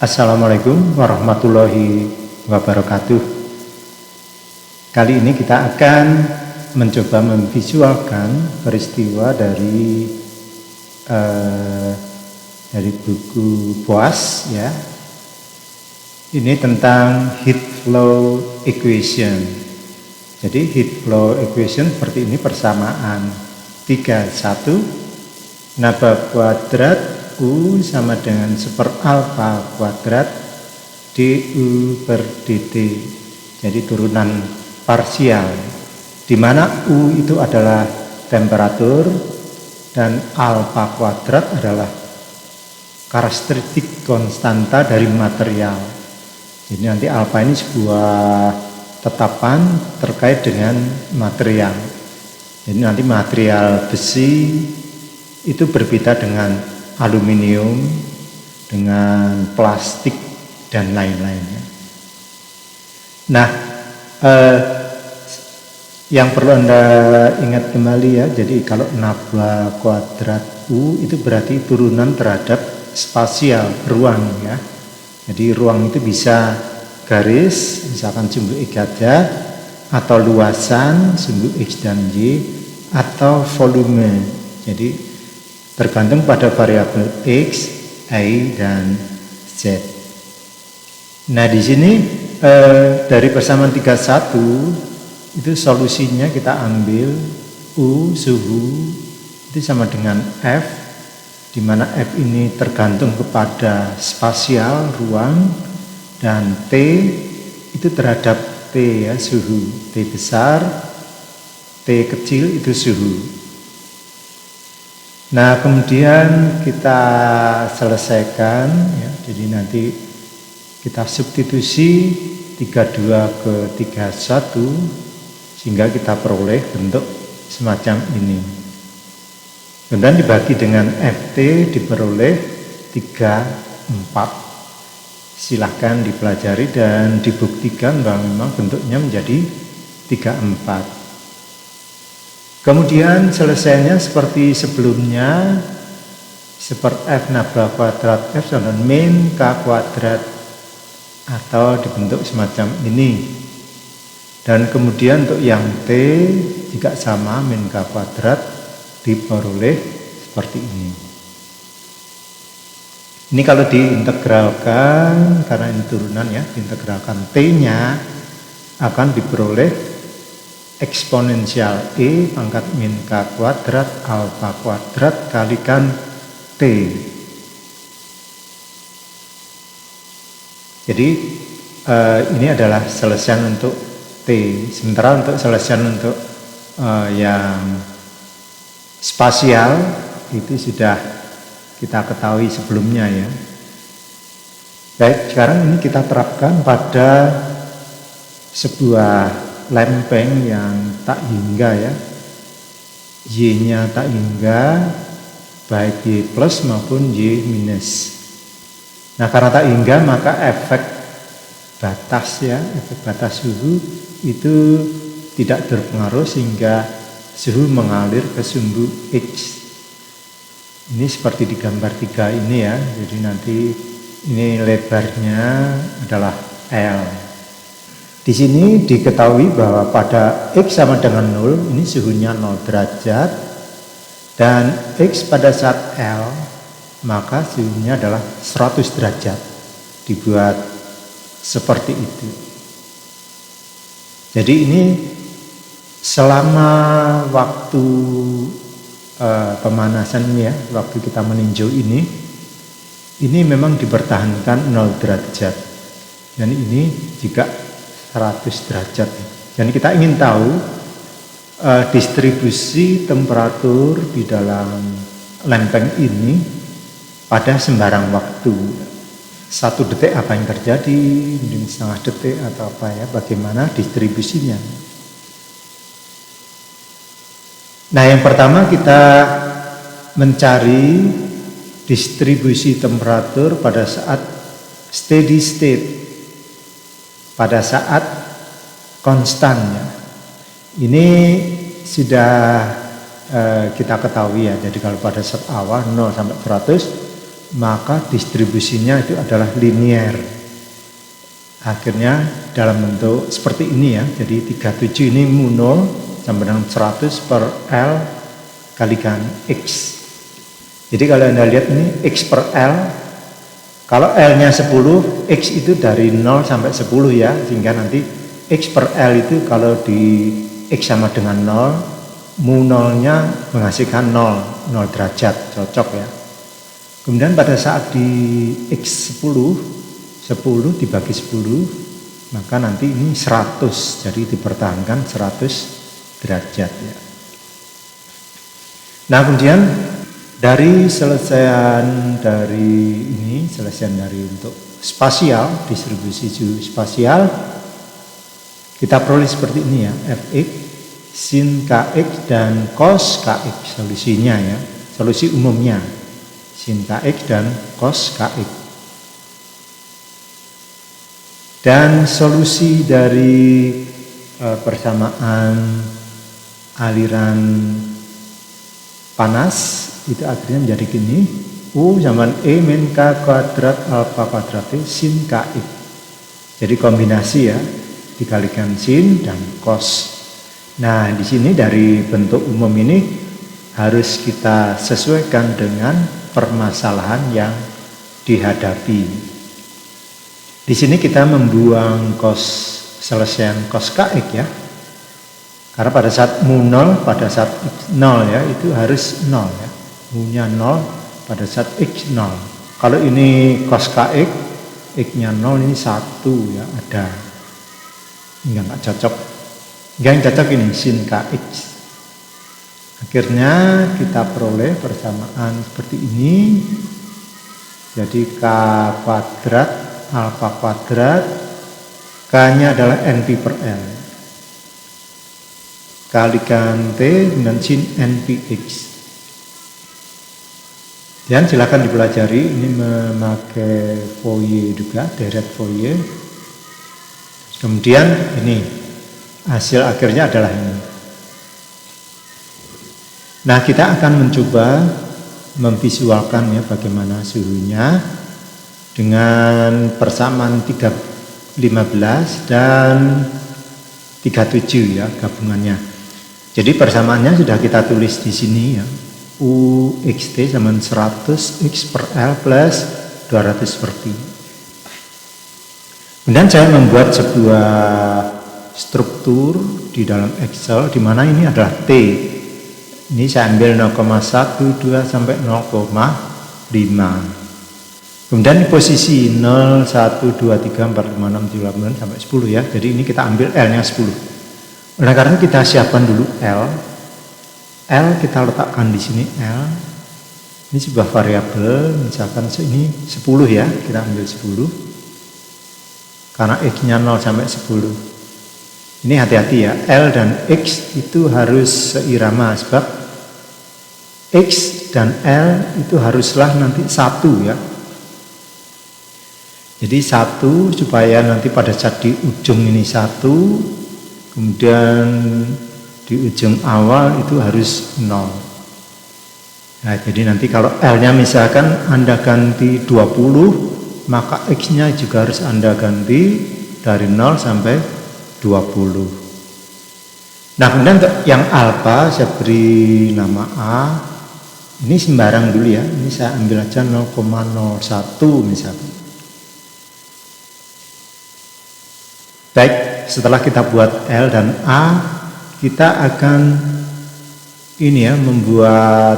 Assalamualaikum warahmatullahi wabarakatuh. Kali ini kita akan mencoba memvisualkan peristiwa dari buku Boas ya. Ini tentang heat flow equation. Jadi heat flow equation seperti ini, persamaan 31 naba kuadrat U sama dengan 1/, du per dt. Jadi turunan parsial, di mana U itu adalah temperatur dan alfa kuadrat adalah karakteristik konstanta dari material. Jadi nanti alfa ini sebuah tetapan terkait dengan material. Jadi nanti material besi itu berbeda dengan aluminium, dengan plastik dan lain-lainnya. Nah, yang perlu Anda ingat kembali ya, jadi kalau naba kuadrat U itu berarti turunan terhadap spasial, ruang ya. Jadi ruang itu bisa garis, misalkan sumbu X saja, atau luasan sumbu X dan Y, atau volume. Jadi tergantung pada variabel X, Y, dan Z. Nah di sini dari persamaan 31 itu solusinya kita ambil U suhu itu sama dengan F, di mana F ini tergantung kepada spasial ruang, dan T itu terhadap T ya, suhu. T besar, T kecil itu suhu. Nah kemudian kita selesaikan ya, jadi nanti kita substitusi 32 ke 31 sehingga kita peroleh bentuk semacam ini. Kemudian dibagi dengan FT diperoleh 34. Silahkan dipelajari dan dibuktikan bahwa memang bentuknya menjadi 34. Kemudian selesainya seperti sebelumnya, seperti F naba kuadrat F sama min K kuadrat, atau dibentuk semacam ini. Dan kemudian untuk yang T juga sama, min K kuadrat diperoleh seperti ini. Ini kalau diintegralkan, karena ini turunan ya, diintegralkan T-nya akan diperoleh eksponensial E pangkat min K kuadrat alfa kuadrat kalikan T. Jadi ini adalah selesian untuk T. Sementara untuk selesian untuk yang spasial itu sudah kita ketahui sebelumnya ya. Baik, sekarang ini kita terapkan pada sebuah lempeng yang tak hingga ya, Y-nya tak hingga, baik Y plus maupun Y minus. Nah karena tak hingga maka efek batas ya, efek batas suhu itu tidak berpengaruh sehingga suhu mengalir ke sumbu X. Ini seperti di gambar 3 ini ya, jadi nanti ini lebarnya adalah L. Di sini diketahui bahwa pada X sama dengan 0, ini suhunya 0 derajat, dan X pada saat L, maka suhunya adalah 100 derajat. Dibuat seperti itu. Jadi ini selama waktu pemanasan ya, waktu kita meninjau ini memang dipertahankan 0 derajat. Dan ini juga 100 derajat. Jadi kita ingin tahu distribusi temperatur di dalam lempeng ini pada sembarang waktu. 1 detik apa yang terjadi, mungkin setengah detik atau apa ya, bagaimana distribusinya. Nah yang pertama kita mencari distribusi temperatur pada saat steady state, pada saat konstannya. Ini sudah kita ketahui ya. Jadi kalau pada saat awal 0 sampai 100 maka distribusinya itu adalah linear. Akhirnya dalam bentuk seperti ini ya. Jadi 37 ini mu 0 sama dengan 100 per L kalikan X. Jadi kalau Anda lihat ini X per L, kalau L-nya 10, X itu dari 0 sampai 10 ya, sehingga nanti X per L itu kalau di X sama dengan 0, mu 0-nya menghasilkan 0 derajat, cocok ya. Kemudian pada saat di X 10 dibagi 10, maka nanti ini 100, jadi dipertahankan 100 derajat ya. Nah kemudian dari selesaian dari untuk spasial, distribusi spasial, kita peroleh seperti ini ya, Fx, sin Kx dan cos Kx solusinya ya, solusi umumnya, sin Kx dan cos Kx. Dan solusi dari persamaan aliran panas itu akhirnya menjadi gini, U sama E min K kuadrat alfa kuadrat T sin Kx. Jadi kombinasi ya, dikalikan sin dan cos. Nah di sini dari bentuk umum ini harus kita sesuaikan dengan permasalahan yang dihadapi. Di sini kita membuang selesaian cos Kx ya. Karena pada saat mu 0, pada saat x 0 ya, itu harus 0 ya. Mu-nya 0 pada saat x 0. Kalau ini cos Kx, x-nya 0 ini 1 ya, ada. Enggak cocok. Yang cocok ini sin Kx. Akhirnya kita peroleh persamaan seperti ini. Jadi K kuadrat alfa kuadrat, K-nya adalah NP per L. Kalikan T dengan sin NPX. Dan silakan dipelajari, ini memakai Fourier juga, deret Fourier. Kemudian ini hasil akhirnya adalah ini. Nah kita akan mencoba memvisualkan ya bagaimana suhunya dengan persamaan 15 dan 37 ya gabungannya. Jadi persamaannya sudah kita tulis di sini ya. UXT sama 100 X per L plus 200 per T. Kemudian saya membuat sebuah struktur di dalam Excel di mana ini adalah T. Ini saya ambil 0,12 sampai 0,5. Kemudian di posisi 0, 1, 2, 3, 4, 5, 6, 7, 8 sampai 10 ya. Jadi ini kita ambil L-nya 10. Oleh karena kita siapkan dulu L kita letakkan di sini L. Ini sebuah variabel, misalkan ini 10 ya, kita ambil 10. Karena X-nya 0 sampai 10. Ini hati-hati ya, L dan X itu harus seirama sebab X dan L itu haruslah nanti 1 ya. Jadi 1 supaya nanti pada saat di ujung ini 1, kemudian di ujung awal itu harus 0. Nah, jadi nanti kalau L-nya misalkan Anda ganti 20, maka X-nya juga harus Anda ganti dari 0 sampai 20. Nah, kemudian untuk yang alfa saya beri nama A. Ini sembarang dulu ya. Ini saya ambil aja 0,01 misalkan. Baik. Setelah kita buat L dan A, kita akan ini ya membuat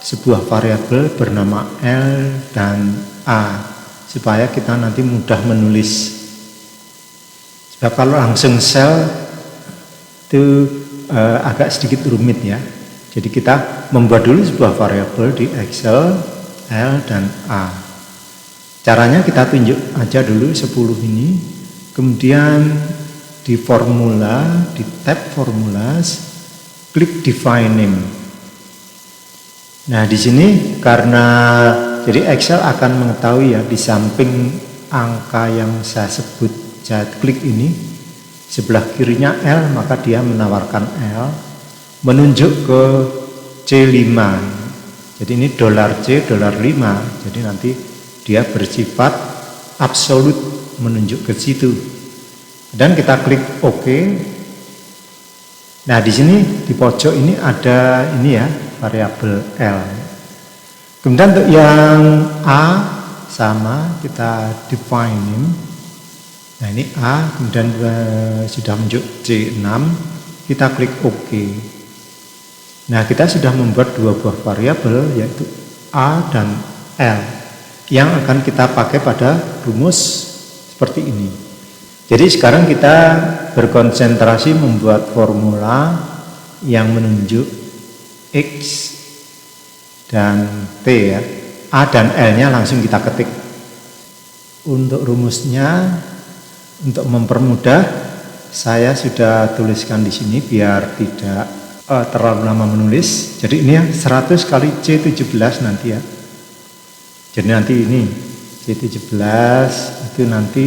sebuah variabel bernama L dan A supaya kita nanti mudah menulis. Sebab kalau langsung sel itu agak sedikit rumit ya. Jadi kita membuat dulu sebuah variabel di Excel L dan A. Caranya kita tunjuk aja dulu 10 ini, kemudian di formula, di tab formulas, klik define name. Nah, di sini karena jadi Excel akan mengetahui ya di samping angka yang saya sebut, saya klik ini sebelah kirinya L, maka dia menawarkan L menunjuk ke C5. Jadi ini $C, $5. Jadi nanti dia bersifat absolut menunjuk ke situ. Dan kita klik OK. Nah, di sini di pojok ini ada ini ya, variabel L. Kemudian untuk yang A sama kita define name. Nah, ini A, kemudian sudah menunjuk C6, kita klik OK. Nah, kita sudah membuat dua buah variabel yaitu A dan L yang akan kita pakai pada rumus seperti ini. Jadi sekarang kita berkonsentrasi membuat formula yang menunjuk X dan T ya. A dan L-nya langsung kita ketik. Untuk rumusnya, untuk mempermudah, saya sudah tuliskan di sini biar tidak terlalu lama menulis. Jadi ini ya 100 kali C17 nanti ya. Jadi nanti ini C17 itu nanti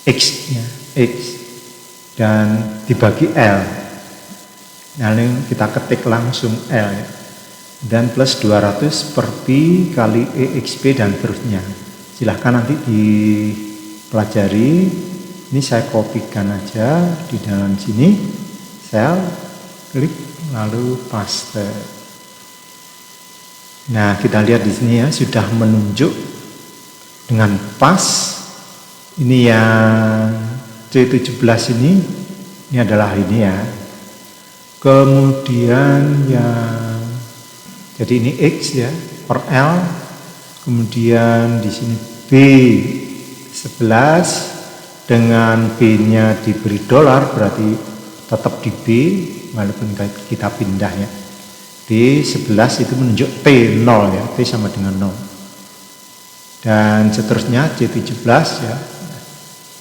X-nya, X dan dibagi L. Nah ini kita ketik langsung L ya. Dan plus 200 per pi kali EXP dan seterusnya. Silahkan nanti dipelajari. Ini saya kopikan aja di dalam sini. Sel, klik lalu paste. Nah, kita lihat di sini ya sudah menunjuk dengan pas. Ini yang C17 ini adalah ini ya. Kemudian yang jadi ini X ya per L. Kemudian di sini B11 dengan B-nya diberi $, berarti tetap di B walaupun kita pindah ya. B11 itu menunjuk T0 ya, T sama dengan 0. Dan seterusnya C17 ya.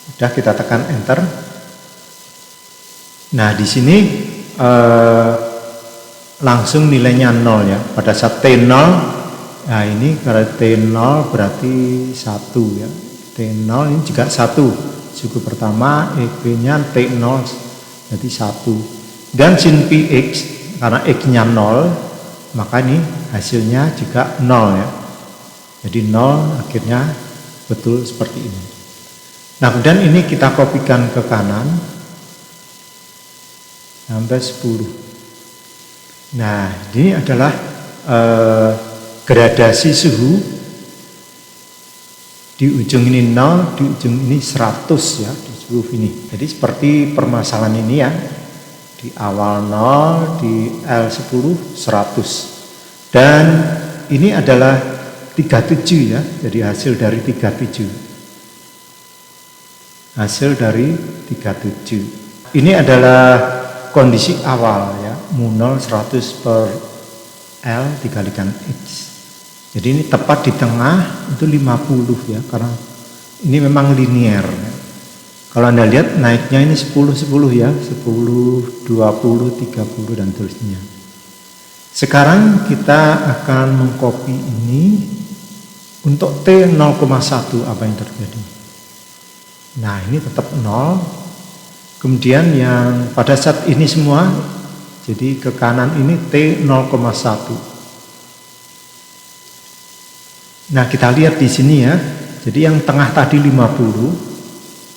Sudah kita tekan enter. Nah, di sini langsung nilainya 0 ya. Pada saat T0, nah ini kalau T0 berarti 1 ya. T0 ini juga 1. Suku pertama, EB-nya T0 berarti 1. Dan sin PX, karena X-nya 0, maka ini hasilnya juga 0 ya. Jadi 0 akhirnya betul seperti ini. Nah, kemudian ini kita kopikan ke kanan sampai 10. Nah, ini adalah gradasi suhu. Di ujung ini 0, di ujung ini 100 ya, di seluruh ini. Jadi seperti permasalahan ini ya. Di awal 0, di L10, 100. Dan ini adalah 37 ya, jadi hasil dari 37. Hasil dari 37. Ini adalah kondisi awal ya, mu 0 100 per L dikalikan X. Jadi ini tepat di tengah itu 50 ya, karena ini memang linear ya. Kalau Anda lihat naiknya ini 10 ya, 10, 20, 30 dan seterusnya. Sekarang kita akan mengcopy ini untuk T 0,1 apa yang terjadi. Nah, ini tetap 0. Kemudian yang pada saat ini semua, jadi ke kanan ini T 0,1. Nah, kita lihat di sini ya. Jadi yang tengah tadi 50,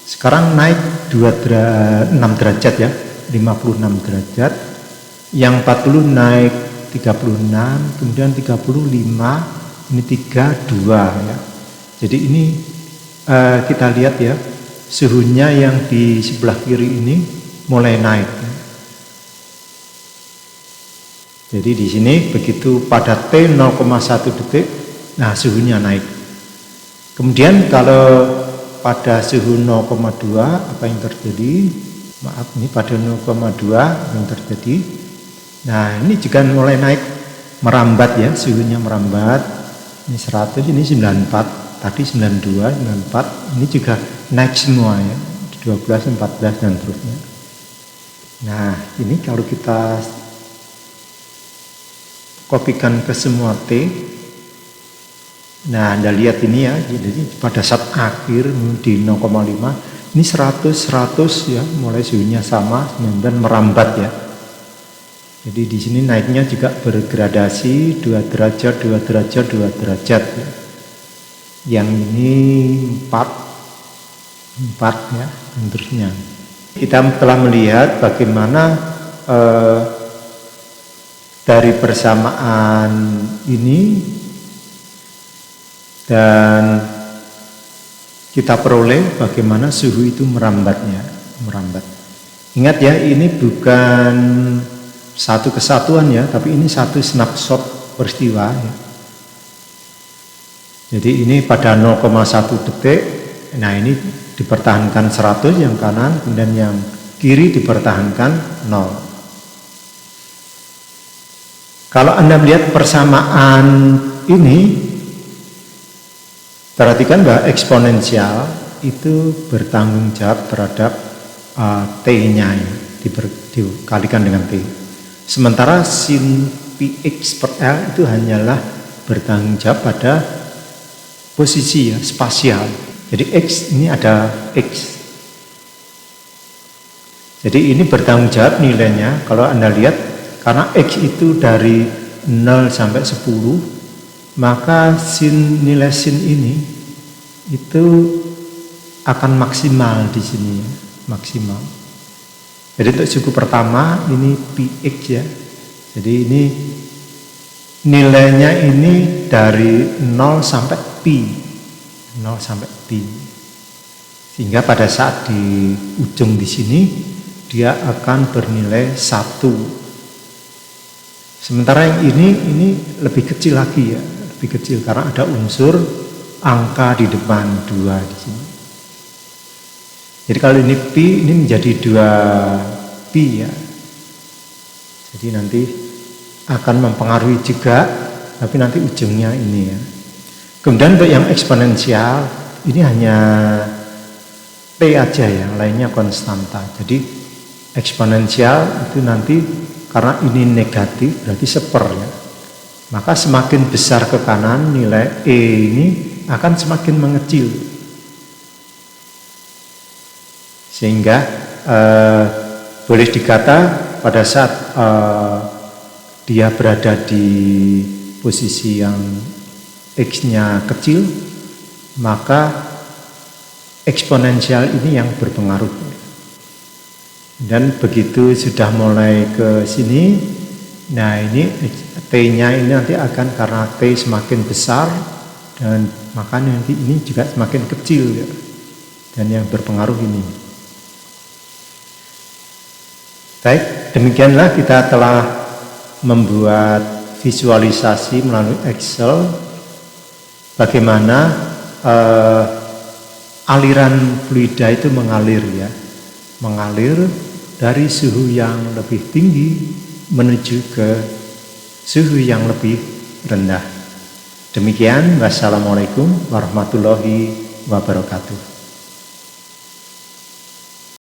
sekarang naik 6 derajat ya, 56 derajat. Yang 40 naik 36, kemudian 35, ini 32 ya. Jadi ini kita lihat ya, suhunya yang di sebelah kiri ini mulai naik. Jadi di sini begitu pada T 0,1 detik, nah suhunya naik. Kemudian kalau pada suhu 0,2 apa yang terjadi? Maaf, ini pada 0,2 yang terjadi. Nah, ini juga mulai naik, merambat ya, suhunya merambat. Ini 100, ini 94, tadi 92, 94, ini juga naik semua ya, 12, 14 dan seterusnya. Nah, ini kalau kita kopikan ke semua T. Nah, Anda lihat ini ya, jadi pada saat akhir di 0,5, ini 100 ya, mulai suhunya sama dan merambat ya. Jadi di sini naiknya juga bergradasi 2 derajat, 2 derajat, 2 derajat. Yang ini 4 ya, dan terusnya. Kita telah melihat bagaimana dari persamaan ini dan kita peroleh bagaimana suhu itu merambat. Ingat ya, ini bukan satu kesatuan ya, tapi ini satu snapshot peristiwa ya. Jadi ini pada 0,1 detik, nah ini dipertahankan 100 yang kanan, kemudian yang kiri dipertahankan 0. Kalau Anda melihat persamaan ini, perhatikan bahwa eksponensial itu bertanggung jawab terhadap T-nya ya, dikalikan dengan T. Sementara sin Px per L itu hanyalah bertanggung jawab pada posisi ya, spasial. Jadi X ini ada X. Jadi ini bertanggung jawab nilainya. Kalau Anda lihat, karena X itu dari 0 sampai 10, maka nilai sin ini itu akan maksimal di sini ya, maksimal. Jadi untuk suku pertama ini Px ya. Jadi ini nilainya ini dari 0 sampai pi. 0 sampai pi. Sehingga pada saat di ujung di sini dia akan bernilai 1. Sementara yang ini lebih kecil lagi ya, lebih kecil karena ada unsur angka di depan 2 di sini. Jadi kalau ini pi, ini menjadi 2 pi ya. Jadi nanti akan mempengaruhi juga, tapi nanti ujungnya ini ya. Kemudian untuk yang eksponensial, ini hanya T aja ya, lainnya konstanta. Jadi eksponensial itu nanti karena ini negatif, berarti 1/, ya. Maka semakin besar ke kanan nilai E ini akan semakin mengecil. Sehingga boleh dikata pada saat dia berada di posisi yang X-nya kecil, maka eksponensial ini yang berpengaruh. Dan begitu sudah mulai ke sini, nah ini T-nya ini nanti akan, karena T semakin besar, dan makanya nanti ini juga semakin kecil ya. Dan yang berpengaruh ini. Baik, demikianlah kita telah membuat visualisasi melalui Excel bagaimana aliran fluida itu mengalir ya, mengalir dari suhu yang lebih tinggi menuju ke suhu yang lebih rendah. Demikian, wassalamualaikum warahmatullahi wabarakatuh.